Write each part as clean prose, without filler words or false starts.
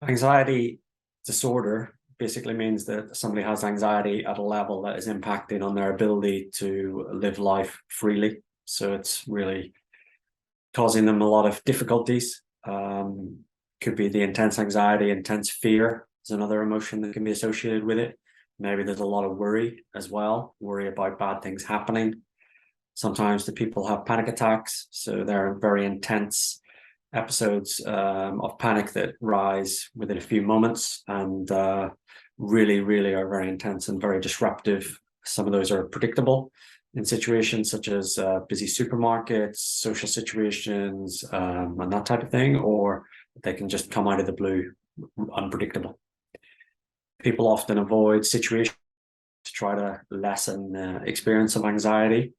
Anxiety disorder basically means that somebody has anxiety at a level that is impacting on their ability to live life freely. So it's really causing them a lot of difficulties. Could be the intense anxiety, intense fear is another emotion that can be associated with it. Maybe there's a lot of worry as well, worry about bad things happening. Sometimes the people have panic attacks, so they're very intense episodes of panic that rise within a few moments and really, really are very intense and very disruptive. Some of those are predictable in situations such as busy supermarkets, social situations, and that type of thing, or they can just come out of the blue, unpredictable. People often avoid situations to try to lessen the experience of anxiety.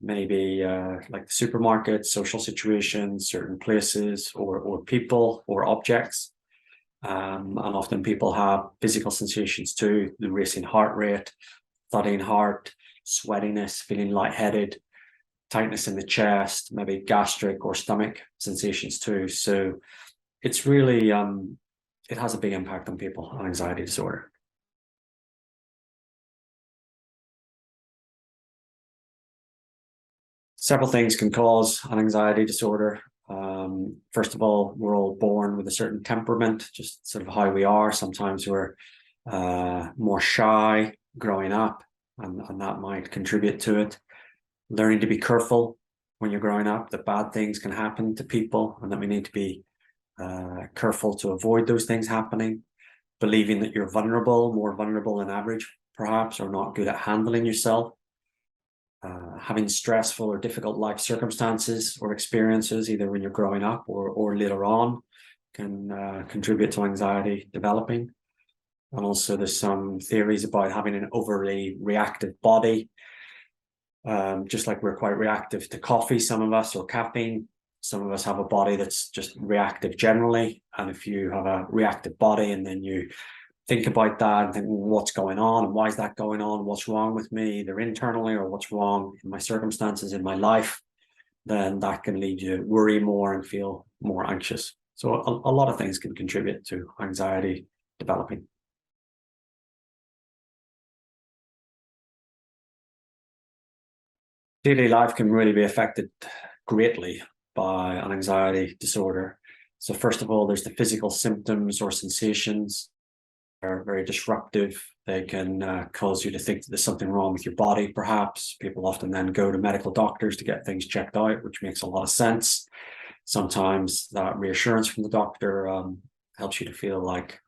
Maybe like the supermarket, social situations, certain places, or people or objects. And often people have physical sensations too, the racing heart rate, thudding heart, sweatiness, feeling lightheaded, tightness in the chest, maybe gastric or stomach sensations too. So it's really, it has a big impact on people on anxiety disorder. Several things can cause an anxiety disorder. First of all, we're all born with a certain temperament, just sort of how we are. Sometimes we're more shy growing up, and that might contribute to it. Learning to be careful when you're growing up, that bad things can happen to people, and that we need to be careful to avoid those things happening. Believing that you're vulnerable, more vulnerable than average, perhaps, or not good at handling yourself. Having stressful or difficult life circumstances or experiences, either when you're growing up or later on, can contribute to anxiety developing. And also there's some theories about having an overly reactive body. Just like we're quite reactive to coffee, some of us, or caffeine, some of us have a body that's just reactive generally. And if you have a reactive body and then you think about that and think, well, what's going on and why is that going on? What's wrong with me, either internally or what's wrong in my circumstances in my life, then that can lead you to worry more and feel more anxious. So a lot of things can contribute to anxiety developing. Daily life can really be affected greatly by an anxiety disorder. So first of all, there's the physical symptoms or sensations. Are very disruptive. They can cause you to think that there's something wrong with your body, perhaps. People often then go to medical doctors to get things checked out, which makes a lot of sense. Sometimes that reassurance from the doctor helps you to feel like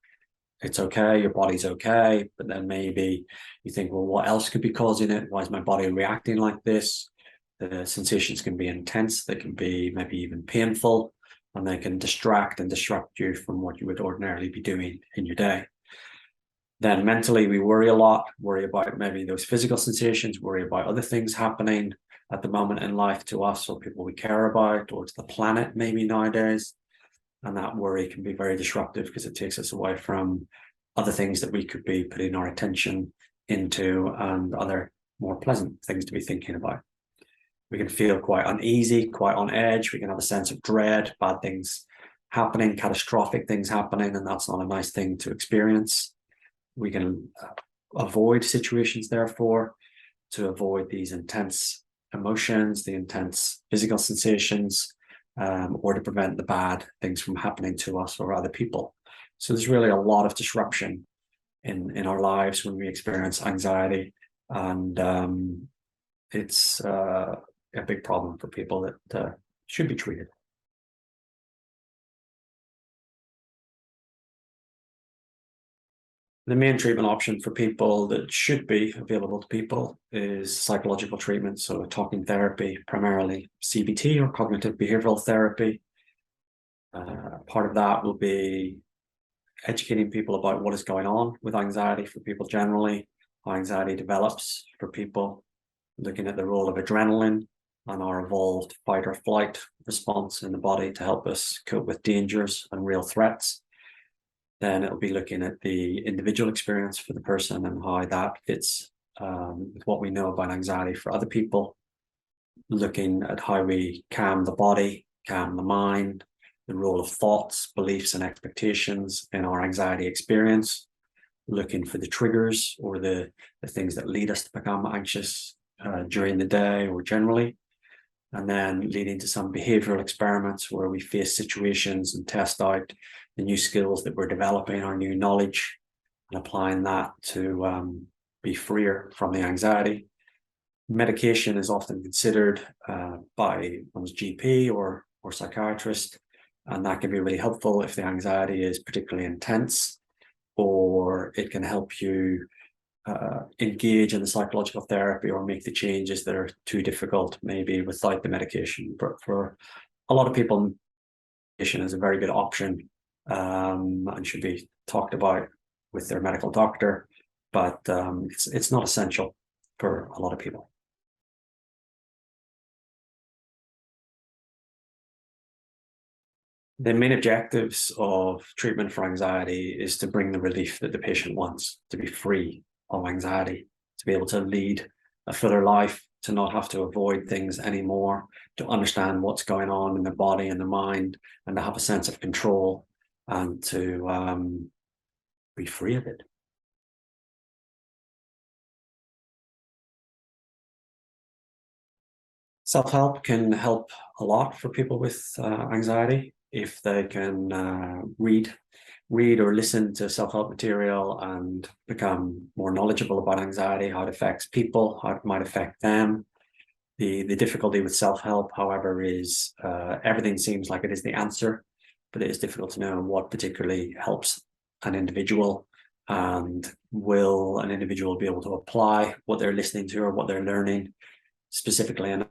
it's okay, your body's okay, but then maybe you think, well, what else could be causing it? Why is my body reacting like this? The sensations can be intense, they can be maybe even painful, and they can distract and disrupt you from what you would ordinarily be doing in your day. Then mentally, we worry a lot, worry about maybe those physical sensations, worry about other things happening at the moment in life to us or people we care about or to the planet maybe nowadays. And that worry can be very disruptive because it takes us away from other things that we could be putting our attention into and other more pleasant things to be thinking about. We can feel quite uneasy, quite on edge. We can have a sense of dread, bad things happening, catastrophic things happening, and that's not a nice thing to experience. We can avoid situations, therefore, to avoid these intense emotions, the intense physical sensations, or to prevent the bad things from happening to us or other people. So there's really a lot of disruption in our lives when we experience anxiety, and it's a big problem for people that should be treated. The main treatment option for people that should be available to people is psychological treatment, so talking therapy, primarily CBT or cognitive behavioral therapy. Part of that will be educating people about what is going on with anxiety for people generally, how anxiety develops for people, looking at the role of adrenaline and our evolved fight or flight response in the body to help us cope with dangers and real threats. Then it'll be looking at the individual experience for the person and how that fits with what we know about anxiety for other people, looking at how we calm the body, calm the mind, the role of thoughts, beliefs, and expectations in our anxiety experience, looking for the triggers or the things that lead us to become anxious during the day or generally, and then leading to some behavioral experiments where we face situations and test out the new skills that we're developing, our new knowledge, and applying that to be freer from the anxiety. Medication is often considered by one's GP or psychiatrist, and that can be really helpful if the anxiety is particularly intense, or it can help you engage in the psychological therapy or make the changes that are too difficult, maybe without the medication. But for a lot of people, medication is a very good option and should be talked about with their medical doctor, but it's not essential for a lot of people. The main objectives of treatment for anxiety is to bring the relief that the patient wants, to be free of anxiety, to be able to lead a fuller life, to not have to avoid things anymore, to understand what's going on in the body and the mind, and to have a sense of control and to be free of it. Self-help can help a lot for people with anxiety if they can read or listen to self-help material and become more knowledgeable about anxiety, how it affects people, how it might affect them. The difficulty with self-help, however, is everything seems like it is the answer, but it is difficult to know what particularly helps an individual, and will an individual be able to apply what they're listening to or what they're learning specifically and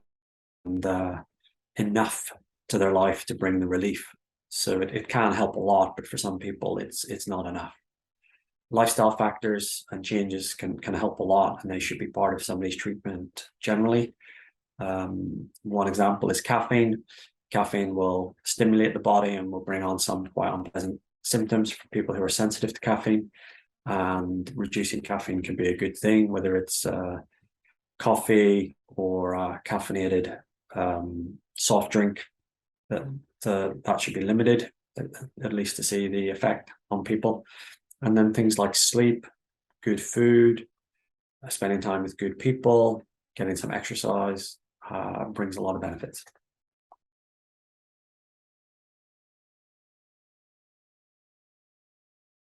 enough to their life to bring the relief. So it can help a lot, but for some people it's not enough. Lifestyle factors and changes can help a lot, and they should be part of somebody's treatment generally. One example is caffeine. Caffeine will stimulate the body and will bring on some quite unpleasant symptoms for people who are sensitive to caffeine, and reducing caffeine can be a good thing, whether it's coffee or caffeinated soft drink. That should be limited, at least to see the effect on people. And then things like sleep, good food, spending time with good people, getting some exercise brings a lot of benefits.